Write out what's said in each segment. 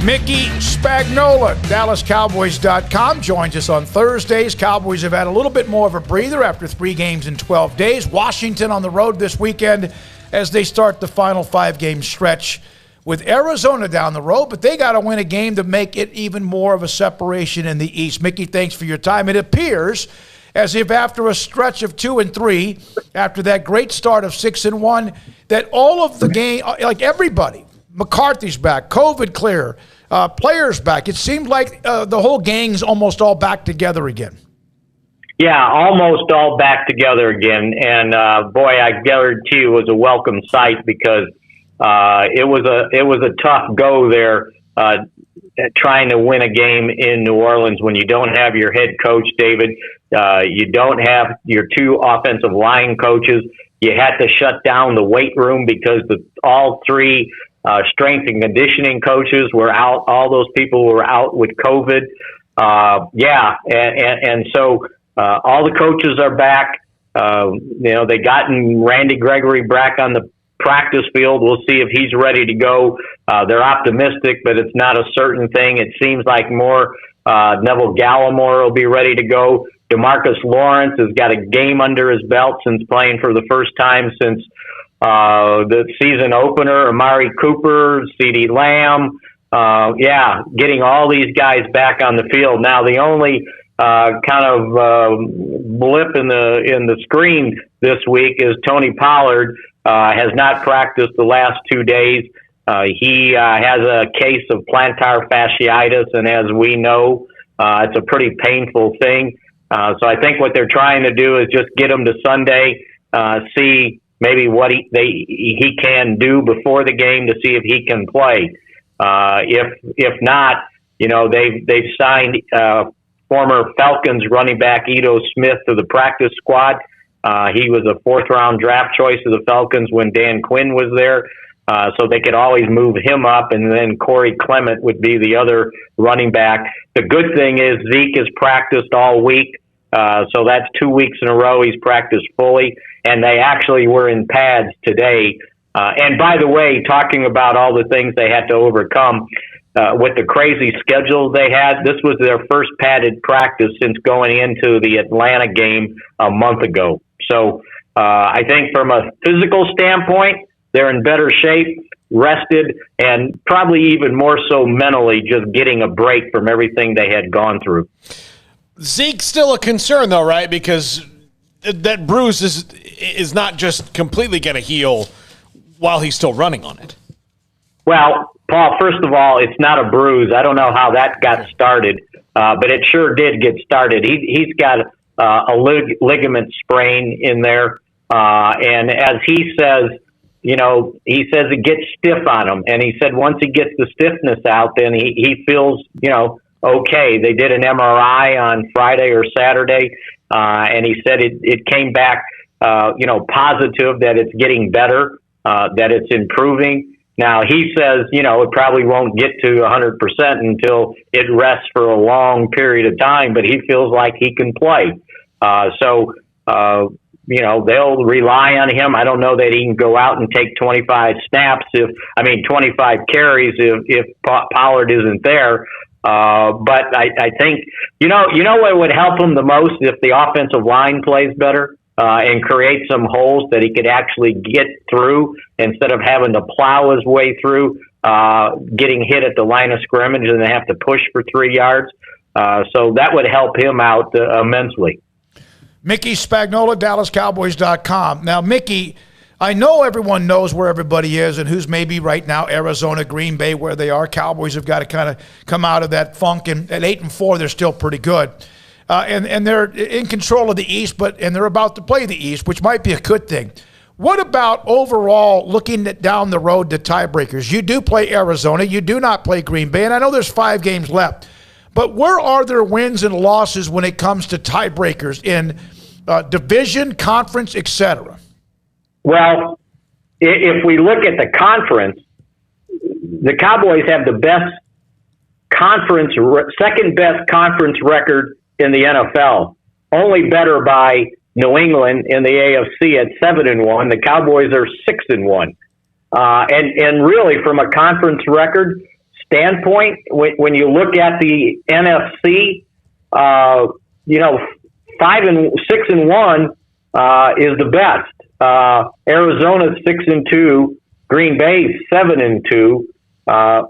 Mickey Spagnola, DallasCowboys.com, joins us on Thursdays. Cowboys have had a little bit more of a breather after 3 games in 12 days. Washington on the road this weekend as they start the final 5-game stretch with Arizona down the road, but they got to win a game to make it even more of a separation in the East. Mickey, thanks for your time. It appears as if after a stretch of 2-3, after that great start of 6-1, that all of the game, like everybody, McCarthy's back, COVID clear, players back. It seemed like the whole gang's almost all back together again. Yeah, almost all back together again. And boy, I guarantee you it was a welcome sight because it was a tough go there trying to win a game in New Orleans when you don't have your head coach, David. You don't have your 2 offensive line coaches. You had to shut down the weight room because all 3 strength and conditioning coaches were out. All those people were out with COVID. And so all the coaches are back. They gotten Randy Gregory back on the practice field. We'll see if he's ready to go. They're optimistic, but it's not a certain thing. It seems like more Neville Gallimore will be ready to go. DeMarcus Lawrence has got a game under his belt since playing for the first time since the season opener. Amari Cooper, CeeDee Lamb, getting all these guys back on the field. Now the only blip in the screen this week is Tony Pollard has not practiced the last 2 days. He has a case of plantar fasciitis, and as we know, it's a pretty painful thing. So I think what they're trying to do is just get him to Sunday, see maybe what he can do before the game to see if he can play. If not, they've signed former Falcons running back Ito Smith to the practice squad. He was a 4th-round draft choice of the Falcons when Dan Quinn was there. So they could always move him up, and then Corey Clement would be the other running back. The good thing is Zeke has practiced all week, so that's 2 weeks in a row he's practiced fully, and they actually were in pads today. And by the way, talking about all the things they had to overcome, with the crazy schedule they had, this was their first padded practice since going into the Atlanta game a month ago. So I think from a physical standpoint, they're in better shape, rested, and probably even more so mentally, just getting a break from everything they had gone through. Zeke's still a concern, though, right? Because that bruise is not just completely going to heal while he's still running on it. Well, Paul, first of all, it's not a bruise. I don't know how that got started, but it sure did get started. He's got a ligament sprain in there, and as he says, he says it gets stiff on him, and he said once he gets the stiffness out, then he feels, okay. They did an MRI on Friday or Saturday, and he said it came back, positive that it's getting better, that it's improving. Now, he says, it probably won't get to 100% until it rests for a long period of time, but he feels like he can play. They'll rely on him. I don't know that he can go out and take 25 snaps 25 carries if Pollard isn't there. But I think, what would help him the most if the offensive line plays better and create some holes that he could actually get through instead of having to plow his way through, getting hit at the line of scrimmage and then have to push for 3 yards. So that would help him out immensely. Mickey Spagnola, DallasCowboys.com. Now, Mickey, I know everyone knows where everybody is and who's maybe right now Arizona, Green Bay, where they are. Cowboys have got to kind of come out of that funk, and at 8-4, they're still pretty good. And they're in control of the East, and they're about to play the East, which might be a good thing. What about overall looking down the road to tiebreakers? You do play Arizona. You do not play Green Bay, and I know there's 5 games left. But where are their wins and losses when it comes to tiebreakers in division, conference, etc.? Well, if we look at the conference, the Cowboys have the best second best conference record in the NFL, only better by New England in the AFC at 7-1. The Cowboys are 6-1. And really, from a conference record, standpoint, when you look at the NFC, 6-1 is the best. Arizona's 6-2. Green Bay's 7-2.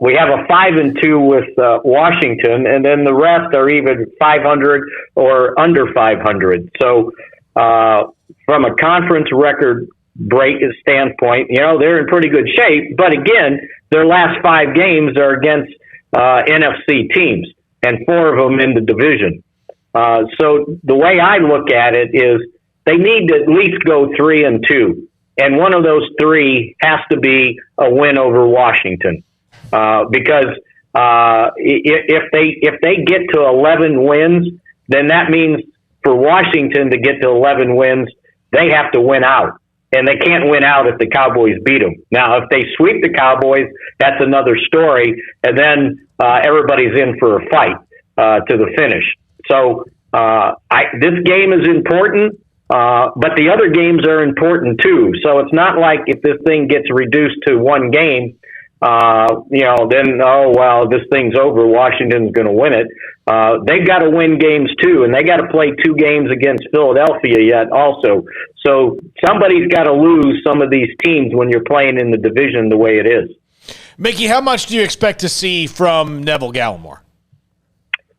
We have a 5-2 with Washington, and then the rest are either 500 or under 500. So, from a conference record break standpoint, they're in pretty good shape. But again, their last 5 games are against NFC teams, and 4 of them in the division. So the way I look at it is they need to at least go 3-2, and one of those 3 has to be a win over Washington, because if they get to 11 wins, then that means for Washington to get to 11 wins, they have to win out. And they can't win out if the Cowboys beat them. Now, if they sweep the Cowboys, that's another story, and then everybody's in for a fight to the finish. So this game is important, but the other games are important too. So it's not like if this thing gets reduced to one game, then, this thing's over. Washington's going to win it. They've got to win games too, and they got to play 2 games against Philadelphia yet also. So somebody's got to lose some of these teams when you're playing in the division the way it is. Mickey, how much do you expect to see from Neville Gallimore?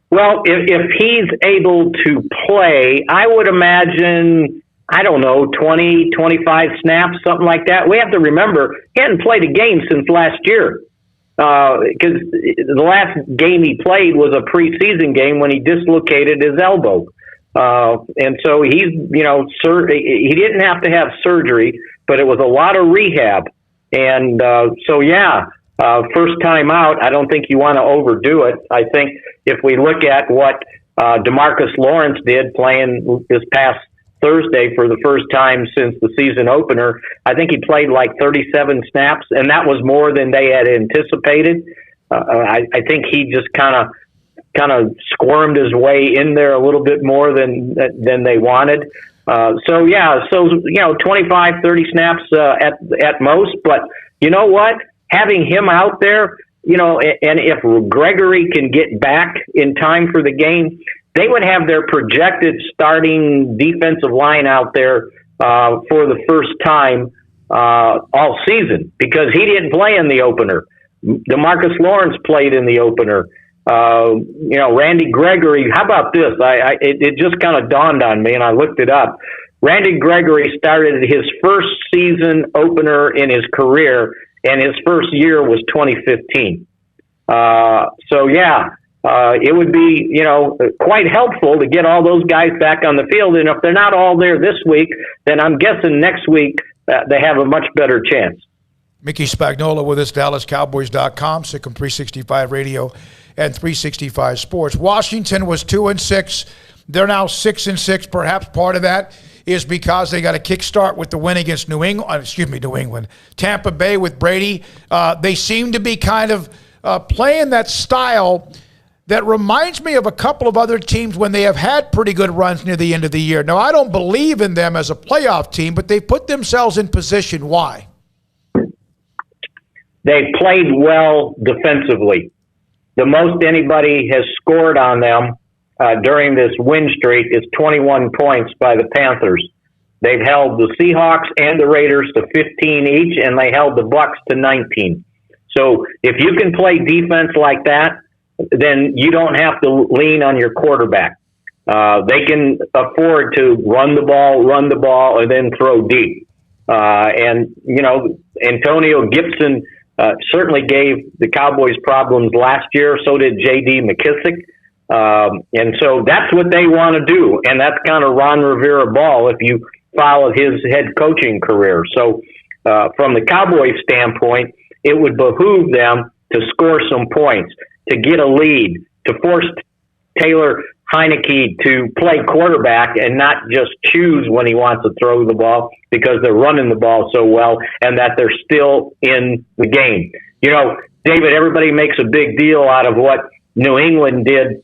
Well, if he's able to play, I would imagine, 20, 25 snaps, something like that. We have to remember, he hadn't played a game since last year, because the last game he played was a preseason game when he dislocated his elbow. And so he didn't have to have surgery, but it was a lot of rehab. And first time out, I don't think you want to overdo it. I think if we look at what DeMarcus Lawrence did playing this past Thursday for the first time since the season opener, I think he played like 37 snaps, and that was more than they had anticipated. I think he just kind of squirmed his way in there a little bit more than they wanted. 25, 30 snaps at most. But you know what? Having him out there, and if Gregory can get back in time for the game, they would have their projected starting defensive line out there for the first time all season, because he didn't play in the opener. DeMarcus Lawrence played in the opener. Randy Gregory. How about this? It just kind of dawned on me, and I looked it up. Randy Gregory started his first season opener in his career, and his first year was 2015. It would be, quite helpful to get all those guys back on the field. And if they're not all there this week, then I'm guessing next week they have a much better chance. Mickey Spagnola with us, DallasCowboys.com, Sikkim 365 Radio and 365 Sports. Washington was 2-6. They're now 6-6. Perhaps part of that is because they got a kickstart with the win against New England, Tampa Bay with Brady. They seem to be kind of playing that style that reminds me of a couple of other teams when they have had pretty good runs near the end of the year. Now, I don't believe in them as a playoff team, but they put themselves in position. Why? They played well defensively. The most anybody has scored on them during this win streak is 21 points by the Panthers. They've held the Seahawks and the Raiders to 15 each, and they held the Bucks to 19. So if you can play defense like that, then you don't have to lean on your quarterback. They can afford to run the ball, and then throw deep. Antonio Gibson certainly gave the Cowboys problems last year. So did J.D. McKissick. And so that's what they want to do. And that's kind of Ron Rivera ball if you follow his head coaching career. So from the Cowboys standpoint, it would behoove them to score some points, to get a lead, to force Taylor Heineke to play quarterback and not just choose when he wants to throw the ball because they're running the ball so well and that they're still in the game. David, everybody makes a big deal out of what New England did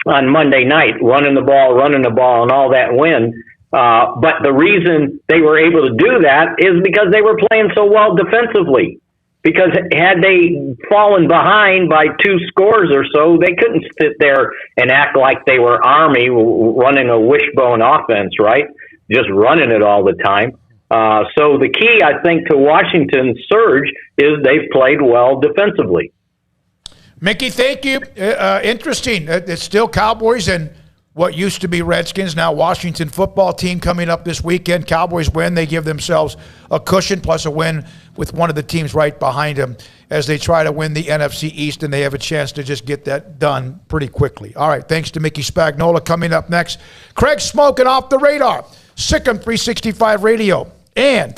on Monday night, running the ball and all that win. But the reason they were able to do that is because they were playing so well defensively. because had they fallen behind by 2 scores or so, they couldn't sit there and act like they were Army running a wishbone offense, right? Just running it all the time. So the key, I think, to Washington's surge is they've played well defensively. Mickey, thank you. Interesting. It's still Cowboys and what used to be Redskins, now Washington football team coming up this weekend. Cowboys win. They give themselves a cushion plus a win with one of the teams right behind them as they try to win the NFC East, and they have a chance to just get that done pretty quickly. All right, thanks to Mickey Spagnola. Coming up next, Craig Smoking Off the Radar, Sikkim 365 Radio, and